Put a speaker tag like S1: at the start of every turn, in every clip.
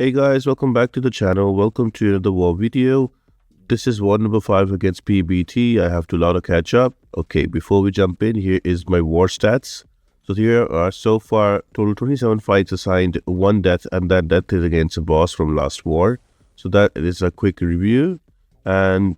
S1: Hey guys, welcome back to the channel. Welcome to another war video. This is war number 5 against PBT. I have to lot of catch up. Okay, before we jump in, here is my war stats. So here are so far total 27 fights assigned, 1 death, and that death is against a boss from last war. So that is a quick review. And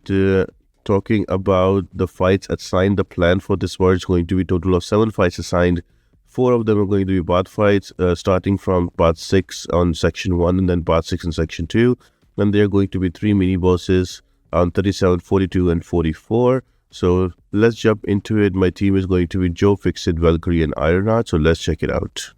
S1: talking about the fights assigned, the plan for this war is going to be total of 7 fights assigned. 4 of them are going to be part fights, starting from part 6 on section 1 and then part 6 in section 2. And there are going to be 3 mini bosses on 37, 42, and 44. So let's jump into it. My team is going to be Joe, Fixit, Valkyrie, and Ironheart. So let's check it out.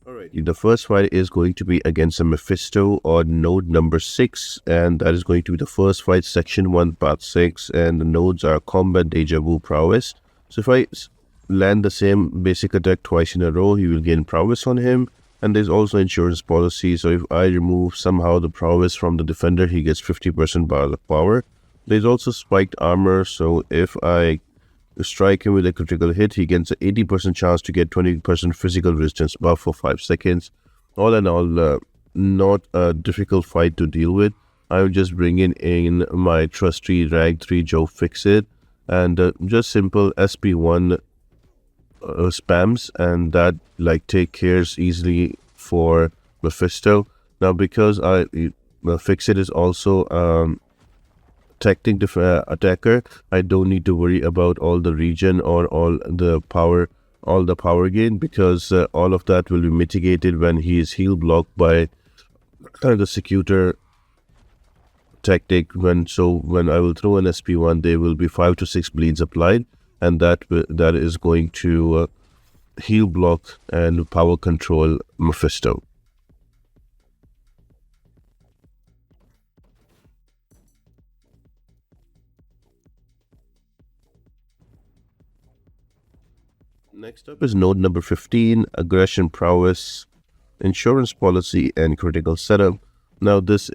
S1: Alright, the first fight is going to be against a Mephisto on node number 6. And that is going to be the first fight, section 1, part 6. And the nodes are Combat, Deja Vu, Prowess. So if I land the same basic attack twice in a row, he will gain prowess on him. And there's also insurance policy. So if I remove somehow the prowess from the defender, he gets 50% bar of power. There's also spiked armor. So if I strike him with a critical hit, he gets an 80% chance to get 20% physical resistance buff for 5 seconds. All in all, not a difficult fight to deal with. I'll just bring in my trusty rank 3 Joe Fixit. And just simple SP1 spams, and that like take cares easily for Mephisto. Now because Fixit is also tactic attacker, I don't need to worry about all the regen or all the power gain, because all of that will be mitigated when he is heal blocked by the Secutor tactic. When I will throw an SP1, there will be 5 to 6 bleeds applied, and that is going to heal block and power control Mephisto. Next up is node number 15, aggression, prowess, insurance policy, and critical setup. Now this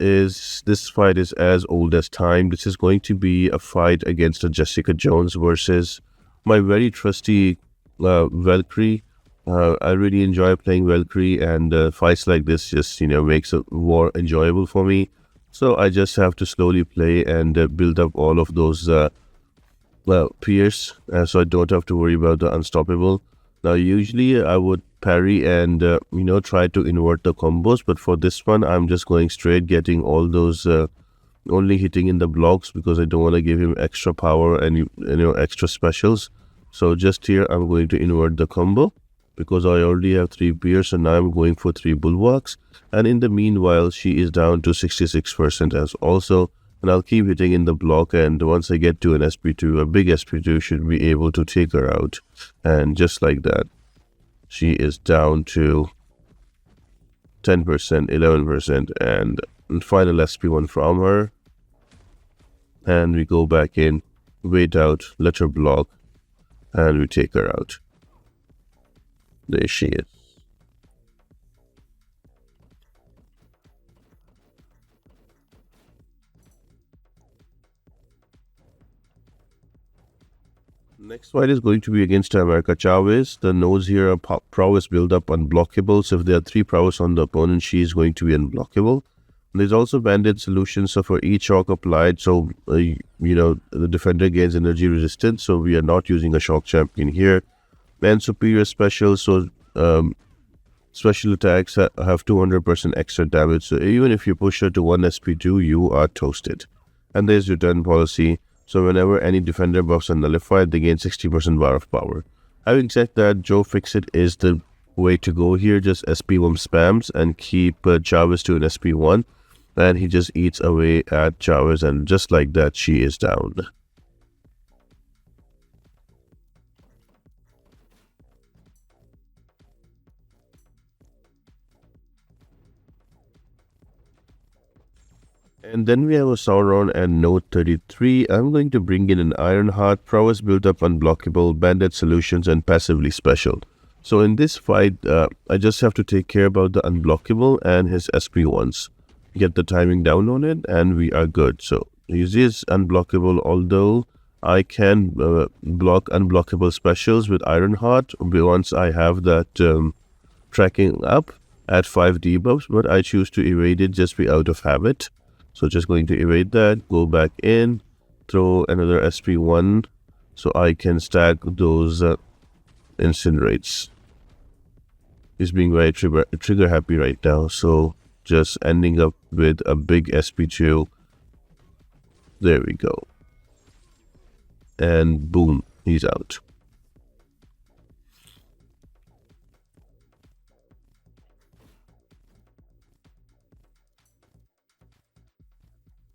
S1: fight is as old as time. This is going to be a fight against a Jessica Jones versus my very trusty Valkyrie. I really enjoy playing Valkyrie, and fights like this just makes a war enjoyable for me. So I just have to slowly play and build up all of those peers, so I don't have to worry about the unstoppable. Now usually I would parry and try to invert the combos, but for this one I'm just going straight, getting all those only hitting in the blocks, because I don't want to give him extra power and extra specials. So just here I'm going to invert the combo, because I already have 3 peers, and now I'm going for 3 bulwarks. And in the meanwhile, she is down to 66% as also, and I'll keep hitting in the block, and once I get to an SP2, a big SP2 should be able to take her out. And just like that, she is down to 10%, 11%, and final SP1 from her. And we go back in, wait out, let her block, and we take her out. There she is. Next fight is going to be against America Chavez. The nodes here are prowess build up unblockable. So if there are 3 prowess on the opponent, she is going to be unblockable. There's also banded solutions. So for each shock applied, so the defender gains energy resistance. So we are not using a shock champion here. And superior special. So special attacks have 200% extra damage. So even if you push her to 1 SP2, you are toasted. And there's return policy. So whenever any defender buffs are nullified, they gain 60% bar of power. Having said that, Joe Fixit is the way to go here. Just SP1 spams and keep Chavez to an SP1. And he just eats away at Chavez, and just like that, she is down. And then we have a Sauron and node 33. I'm going to bring in an Ironheart, prowess built up unblockable, banded solutions, and passively special. So in this fight, I just have to take care about the unblockable and his SP1s. Get the timing down on it, and we are good. So he is unblockable, although I can block unblockable specials with Ironheart once I have that tracking up. add 5 debuffs, but I choose to evade it just be out of habit. So just going to evade that, go back in, throw another SP1 so I can stack those incinerates. He's being very trigger happy right now, so just ending up with a big SP2. There we go. And boom, he's out.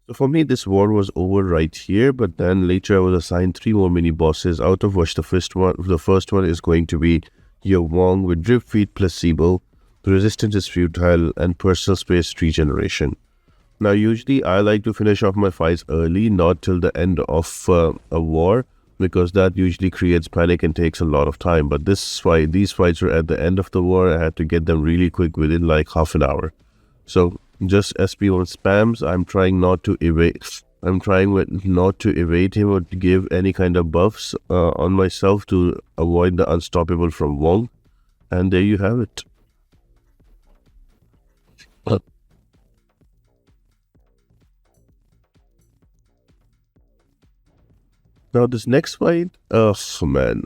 S1: So for me, this war was over right here, but then later I was assigned 3 more mini bosses, out of which the first one is going to be your Wong with Drip Feed Placebo, Resistance is Futile, and Personal Space Regeneration. Now, usually I like to finish off my fights early, not till the end of a war, because that usually creates panic and takes a lot of time. But these fights were at the end of the war. I had to get them really quick within like half an hour. So just SP1 spams. I'm trying not to evade. Not to evade him or to give any kind of buffs on myself to avoid the unstoppable from Wong. And there you have it. Now this next fight, oh man.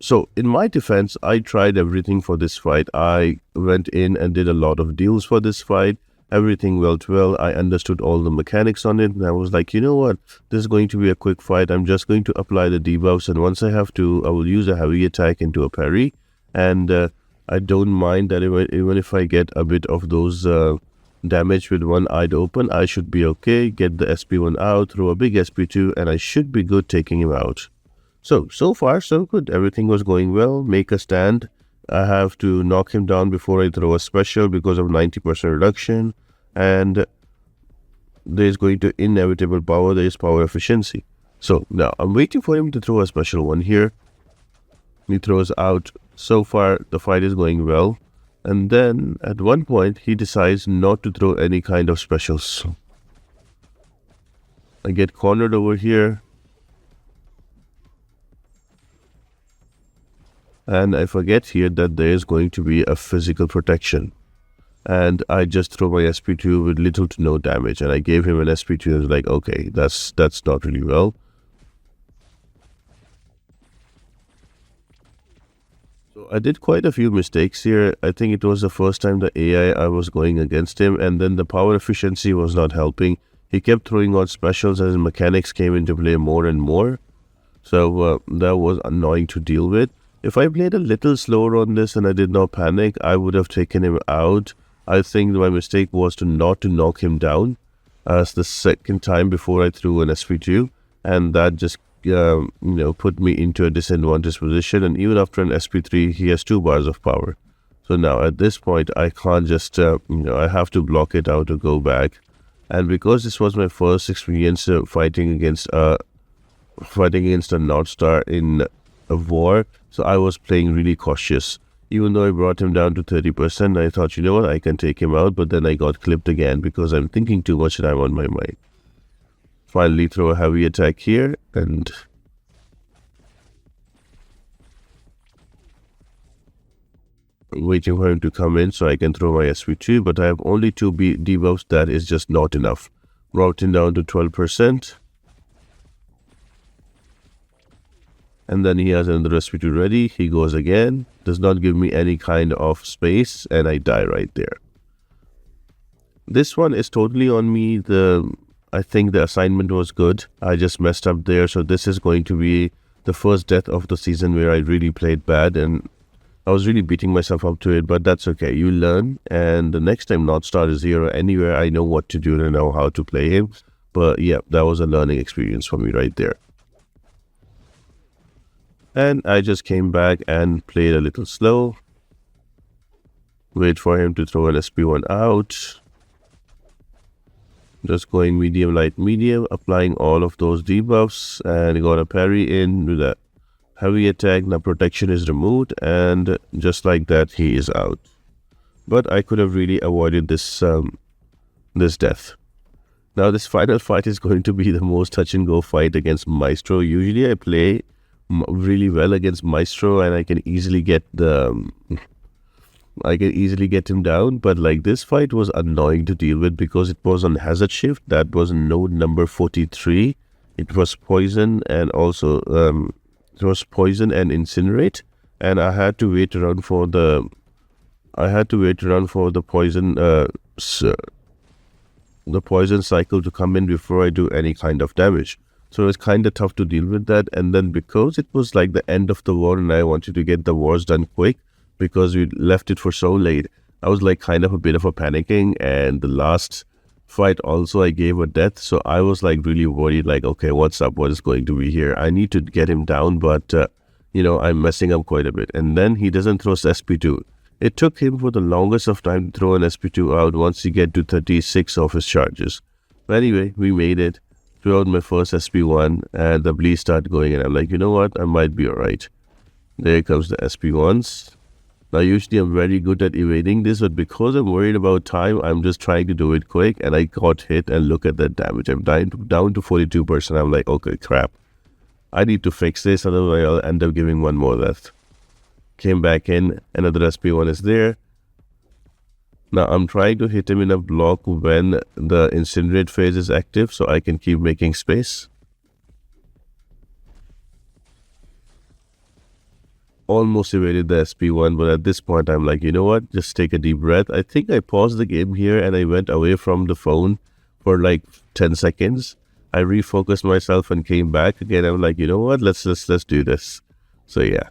S1: So in my defense, I tried everything for this fight. I went in and did a lot of deals for this fight. Everything went well. I understood all the mechanics on it. And I was like, you know what? This is going to be a quick fight. I'm just going to apply the debuffs. And once I have to, I will use a heavy attack into a parry. And I don't mind that even if I get a bit of those damage with one eye open, I should be okay. Get the SP1 out, throw a big SP2, and I should be good taking him out. So far, so good. Everything was going well. Make a stand. I have to knock him down before I throw a special because of 90% reduction. And there's going to inevitable power. There is power efficiency. So now I'm waiting for him to throw a special one here. He throws out. So far, the fight is going well. And then at one point, he decides not to throw any kind of specials. I get cornered over here. And I forget here that there is going to be a physical protection. And I just throw my SP2 with little to no damage. And I gave him an SP2 and was like, okay, that's not really well. So I did quite a few mistakes here. I think it was the first time the I was going against him, and then the power efficiency was not helping. He kept throwing out specials as mechanics came into play more and more. So that was annoying to deal with. If I played a little slower on this and I did not panic, I would have taken him out. I think my mistake was to not to knock him down as the second time before I threw an SP2, and that just put me into a disadvantaged position. And even after an SP3, he has 2 bars of power. So now at this point, I can't just I have to block it out to go back. And because this was my first experience fighting against a Northstar in a war, so I was playing really cautious. Even though I brought him down to 30%, I thought, you know what, I can take him out, but then I got clipped again because I'm thinking too much and I'm on my mind. Finally throw a heavy attack here and waiting for him to come in so I can throw my SP2, but I have only 2 debuffs. That is just not enough. Brought him down to 12%. And then he has another SP2 ready. He goes again. Does not give me any kind of space. And I die right there. This one is totally on me. I think the assignment was good. I just messed up there. So this is going to be the first death of the season where I really played bad. And I was really beating myself up to it. But that's okay. You learn. And the next time Northstar is here or anywhere, I know what to do and I know how to play him. But yeah, that was a learning experience for me right there. And I just came back and played a little slow. Wait for him to throw an SP1 out. Just going medium, light, medium. Applying all of those debuffs. And got a parry in with a heavy attack. Now protection is removed. And just like that, he is out. But I could have really avoided this death. Now this final fight is going to be the most touch and go fight against Maestro. Usually I play really well against Maestro and I can easily get the I can easily get him down, but like this fight was annoying to deal with because it was on hazard shift. That was node number 43. It was poison and also it was poison and incinerate, and I had to wait around for the poison the poison cycle to come in before I do any kind of damage. So it's kind of tough to deal with that. And then because it was like the end of the war and I wanted to get the wars done quick because we left it for so late, I was like kind of a bit of a panicking. And the last fight also I gave a death. So I was like really worried, like, okay, what's up? What is going to be here? I need to get him down, but I'm messing up quite a bit. And then he doesn't throw SP2. It took him for the longest of time to throw an SP2 out once he get to 36 of his charges. But anyway, we made it. Threw out my first SP1 and the bleed started going and I'm like, you know what? I might be alright. There comes the SP1s. Now usually I'm very good at evading this, but because I'm worried about time, I'm just trying to do it quick and I got hit and look at that damage. I'm down to 42%. I'm like, okay, crap. I need to fix this, otherwise I'll end up giving one more left. Came back in, another SP1 is there. Now I'm trying to hit him in a block when the incinerate phase is active so I can keep making space. Almost evaded the SP1, but at this point I'm like, you know what, just take a deep breath. I think I paused the game here and I went away from the phone for like 10 seconds. I refocused myself and came back again. I'm like, you know what, let's do this. So yeah.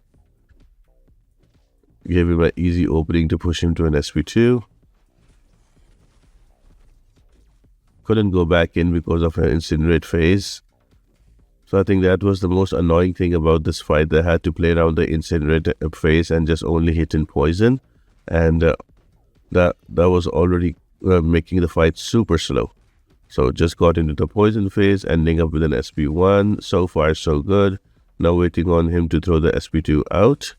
S1: Gave him an easy opening to push him to an SP2. Couldn't go back in because of an incinerate phase. So I think that was the most annoying thing about this fight. They had to play around the incinerate phase and just only hit in poison. And that was already making the fight super slow. So just got into the poison phase, ending up with an SP1. So far so good. Now waiting on him to throw the SP2 out.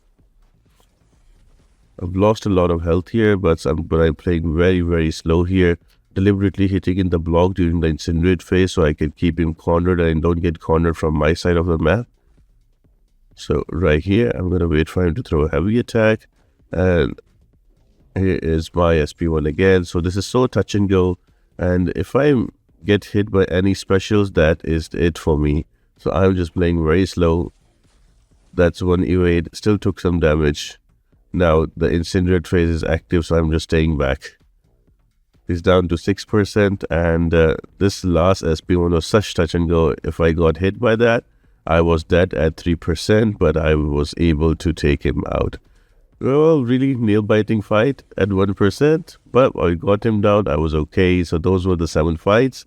S1: I've lost a lot of health here, but I'm playing very, very slow here. Deliberately hitting in the block during the incinerate phase so I can keep him cornered and don't get cornered from my side of the map. So right here, I'm going to wait for him to throw a heavy attack. And here is my SP1 again. So this is so touch and go. And if I get hit by any specials, that is it for me. So I'm just playing very slow. That's one evade. Still took some damage. Now the incinerate phase is active, so I'm just staying back. He's down to 6%, and this last SP1 was such touch and go. If I got hit by that, I was dead at 3%, but I was able to take him out. Well, really nail-biting fight at 1%, but I got him down. I was okay. So those were the 7 fights.